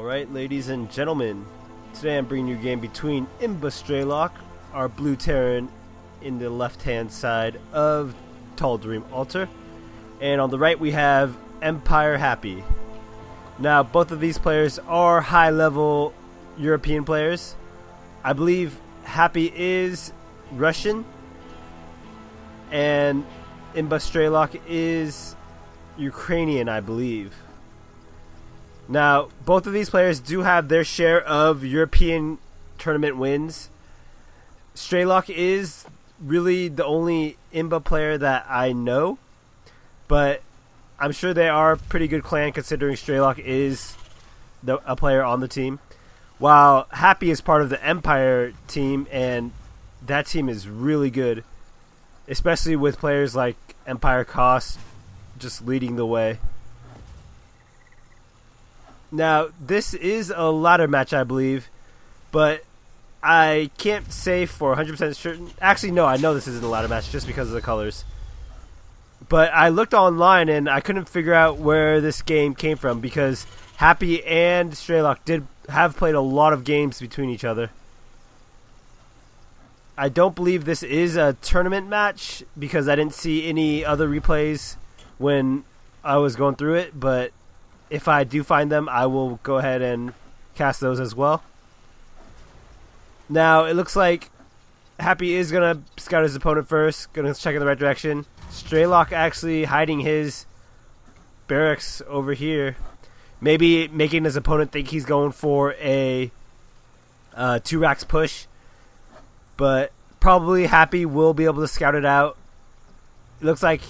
Alright, ladies and gentlemen, today I'm bringing you a game between imbaStrelok, our blue Terran, in the left hand side of Tal Darim Altar, and on the right we have Empire Happy. Now both of these players are high level European players. I believe Happy is Russian and imbaStrelok is Ukrainian, I believe. Now, both of these players do have their share of European tournament wins. Strelok is really the only imba player that I know, but I'm sure they are a pretty good clan considering Strelok is a player on the team. While Happy is part of the Empire team, and that team is really good, especially with players like Empire Cost just leading the way. Now, this is a ladder match, I believe, but I can't say for 100% certain. Actually, no, I know this isn't a ladder match just because of the colors. But I looked online and I couldn't figure out where this game came from because Happy and Strelok have played a lot of games between each other. I don't believe this is a tournament match because I didn't see any other replays when I was going through it, but if I do find them, I will go ahead and cast those as well. Now, it looks like Happy is going to scout his opponent first, going to check in the right direction. Strelok actually hiding his barracks over here, maybe making his opponent think he's going for a 2 racks push, but probably Happy will be able to scout it out. It looks like,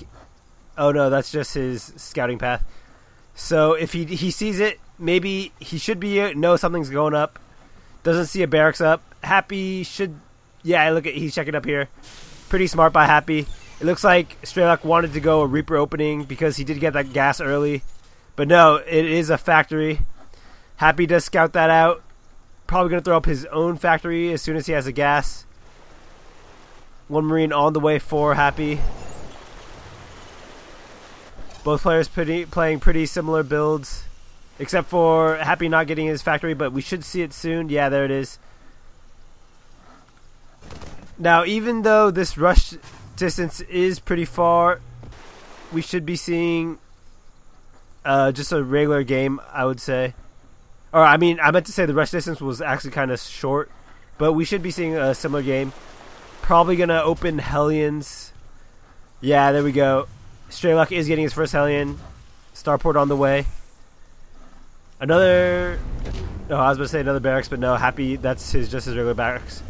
oh no, that's just his scouting path. So if he sees it, maybe he should know something's going up. Doesn't see a barracks up. Happy should, yeah, look at, he's checking up here. Pretty smart by Happy. It looks like Strelok wanted to go a Reaper opening because he did get that gas early. But no, it is a factory. Happy does scout that out. Probably going to throw up his own factory as soon as he has a gas. One Marine on the way for Happy. Both players playing pretty similar builds, except for Happy not getting his factory, but we should see it soon. Yeah, there it is. Now, even though this rush distance is pretty far, we should be seeing just a regular game, I would say. Or, I mean, I meant to say the rush distance was actually kind of short, but we should be seeing a similar game. Probably going to open Hellions. Yeah, there we go. Strelok is getting his first Hellion. Starport on the way. Another... No, I was going to say another barracks, but no, Happy, that's just his regular barracks.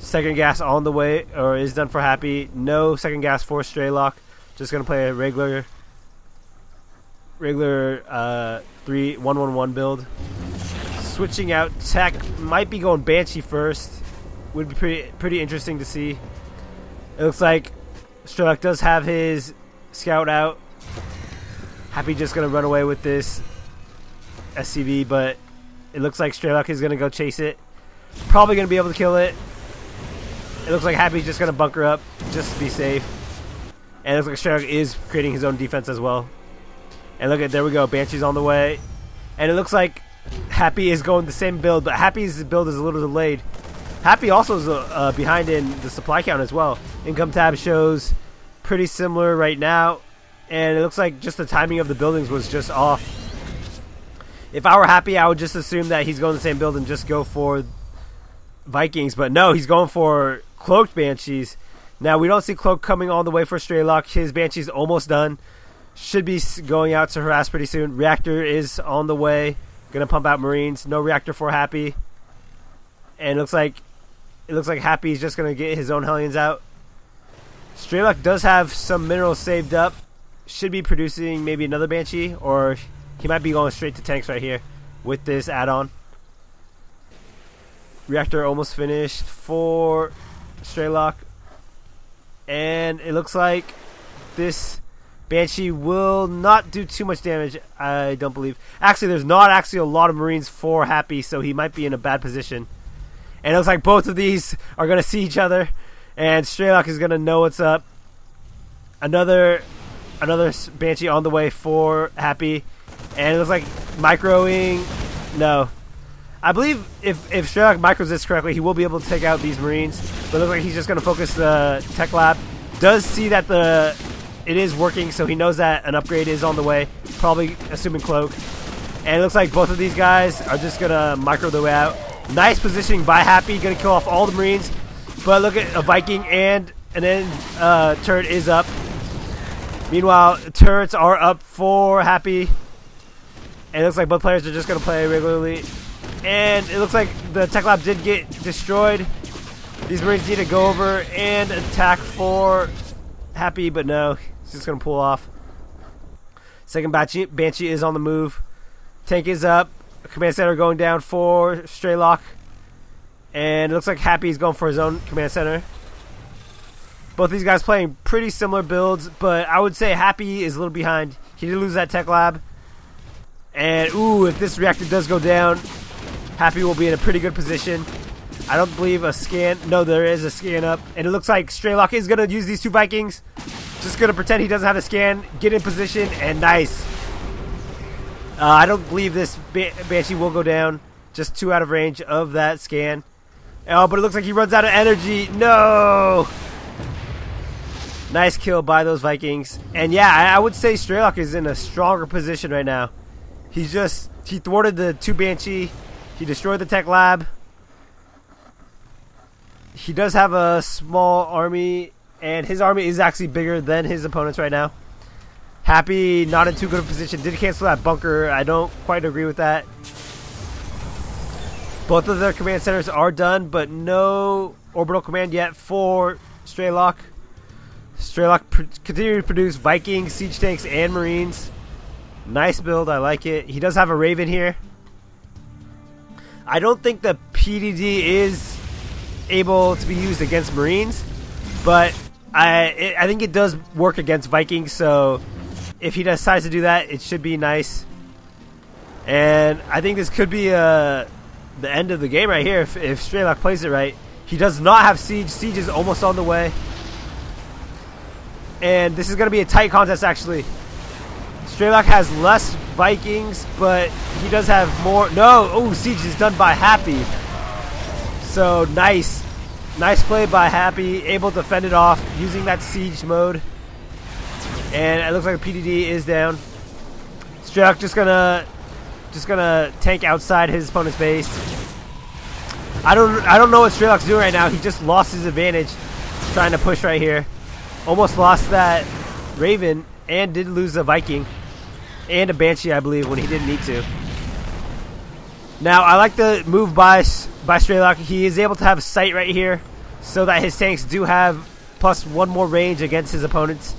Second gas on the way, or is done for Happy. No second gas for Strelok. Just going to play a regular 3-1-1-1 build. Switching out tech. Might be going Banshee first. Would be pretty interesting to see. It looks like Strelok does have his scout out. Happy just going to run away with this SCV, but it looks like Strelok is going to go chase it. Probably going to be able to kill it. It looks like Happy's just going to bunker up just to be safe. And it looks like Strelok is creating his own defense as well. And look at, there we go, Banshee's on the way. And it looks like Happy is going the same build, but Happy's build is a little delayed. Happy also is behind in the supply count as well. Income tab shows pretty similar right now, and it looks like just the timing of the buildings was just off. If I were Happy, I would just assume that he's going the same build and just go for Vikings, but no, he's going for Cloaked Banshees. Now, we don't see Cloak coming on the way for Strelok. His Banshee's almost done. Should be going out to harass pretty soon. Reactor is on the way. Gonna pump out Marines. No Reactor for Happy. And it looks like Happy is just gonna get his own Hellions out. Strelok does have some minerals saved up. Should be producing maybe another Banshee, or he might be going straight to tanks right here with this add-on. Reactor almost finished for Strelok. And it looks like this Banshee will not do too much damage, I don't believe. Actually, there's not actually a lot of Marines for Happy, so he might be in a bad position. And it looks like both of these are going to see each other. And Strelok is going to know what's up. Another Banshee on the way for Happy. And it looks like microing. No, I believe if Strelok micros this correctly, he will be able to take out these Marines. But it looks like he's just going to focus the Tech Lab. Does see that it is working, so he knows that an upgrade is on the way. Probably assuming Cloak. And it looks like both of these guys are just going to micro their way out. Nice positioning by Happy. Going to kill off all the Marines. But look at a Viking and then turret is up. Meanwhile, turrets are up for Happy. And it looks like both players are just going to play regularly. And it looks like the Tech Lab did get destroyed. These Marines need to go over and attack for Happy, but no. He's just going to pull off. Second Banshee is on the move. Tank is up. Command center going down for Strelok. And it looks like Happy is going for his own command center. Both these guys playing pretty similar builds, but I would say Happy is a little behind. He did lose that Tech Lab. And, ooh, if this reactor does go down, Happy will be in a pretty good position. I don't believe a scan. No, there is a scan up. And it looks like Strelok is going to use these two Vikings. Just going to pretend he doesn't have a scan. Get in position. And nice. I don't believe this Banshee will go down. Just 2 out of range of that scan. Oh, but it looks like he runs out of energy. No! Nice kill by those Vikings. And yeah, I would say Strelok is in a stronger position right now. He thwarted the 2 Banshee. He destroyed the Tech Lab. He does have a small army, and his army is actually bigger than his opponents right now. Happy, not in too good a position. Did cancel that bunker. I don't quite agree with that. Both of their command centers are done, but no orbital command yet for Strelok. Strelok continues to produce Vikings, siege tanks, and Marines. Nice build. I like it. He does have a Raven here. I don't think the PDD is able to be used against Marines, but I think it does work against Vikings, so if he decides to do that, it should be nice. And I think this could be the end of the game right here if Strelok plays it right. He does not have Siege. Siege is almost on the way. And this is going to be a tight contest, actually. Strelok has less Vikings, but he does have more. No! Oh, Siege is done by Happy. So, nice. Nice play by Happy. Able to fend it off using that Siege mode. And it looks like the PDD is down. Strelok just gonna tank outside his opponent's base. I don't know what Strelok's doing right now. He just lost his advantage trying to push right here. Almost lost that Raven and did lose a Viking and a Banshee, I believe, when he didn't need to. Now, I like the move by Strelok. He is able to have sight right here so that his tanks do have plus 1 more range against his opponents.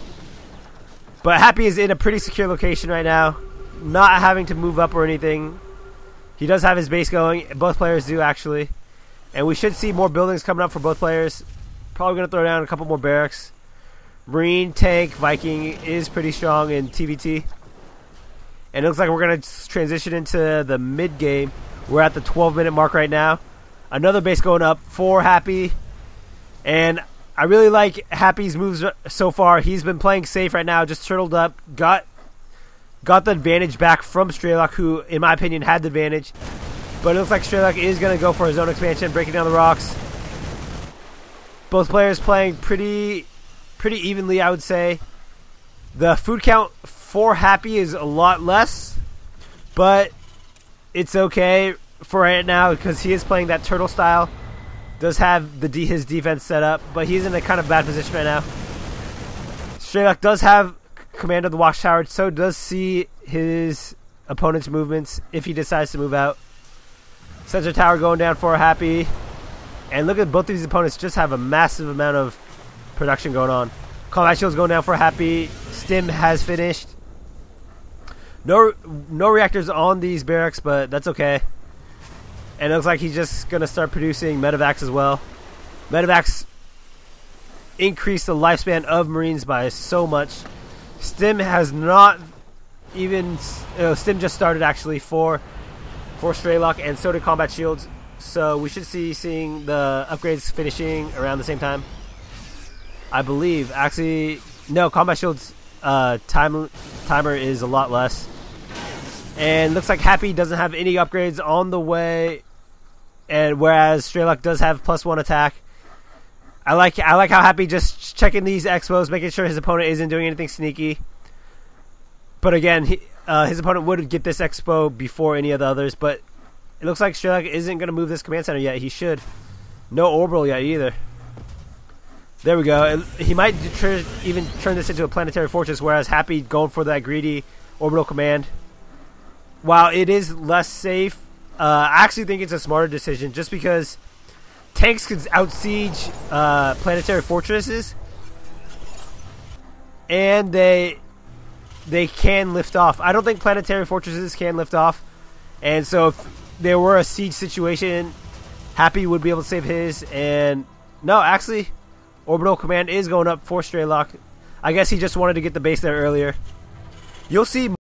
But Happy is in a pretty secure location right now, not having to move up or anything. He does have his base going. Both players do, actually. And we should see more buildings coming up for both players. Probably going to throw down a couple more barracks. Marine, tank, Viking is pretty strong in TVT. And it looks like we're going to transition into the mid-game. We're at the 12-minute mark right now. Another base going up for Happy. And I really like Happy's moves so far. He's been playing safe right now, just turtled up. Got the advantage back from Strelok, who, in my opinion, had the advantage. But it looks like Strelok is going to go for his own expansion, breaking down the rocks. Both players playing pretty evenly, I would say. The food count for Happy is a lot less, but it's okay for right now because he is playing that turtle style. Does have his defense set up, but he's in a kind of bad position right now. Strelok does have command of the watchtower, so does see his opponent's movements if he decides to move out. Sensor tower going down for Happy. And look at both of these opponents just have a massive amount of production going on. Combat shields going down for Happy. Stim has finished. No reactors on these barracks, but that's okay. And it looks like he's just going to start producing medevacs as well. Medevacs increase the lifespan of Marines by so much. Stim has not even... Stim just started actually for Strelok, and so did combat shields. So we should seeing the upgrades finishing around the same time. I believe. Actually, no, combat shields timer is a lot less. And looks like Happy doesn't have any upgrades on the way. and whereas Strelok does have +1 attack. I like how Happy just checking these expos, making sure his opponent isn't doing anything sneaky. But again, his opponent would get this expo before any of the others, but it looks like Strelok isn't going to move this command center yet. He should. No orbital yet either. There we go. He might even turn this into a planetary fortress, whereas Happy going for that greedy orbital command. While it is less safe, I actually think it's a smarter decision, just because tanks could outsiege planetary fortresses, and they can lift off. I don't think planetary fortresses can lift off, and so if there were a siege situation, Happy would be able to save his. And no, actually, orbital command is going up for Strelok. I guess he just wanted to get the base there earlier. You'll see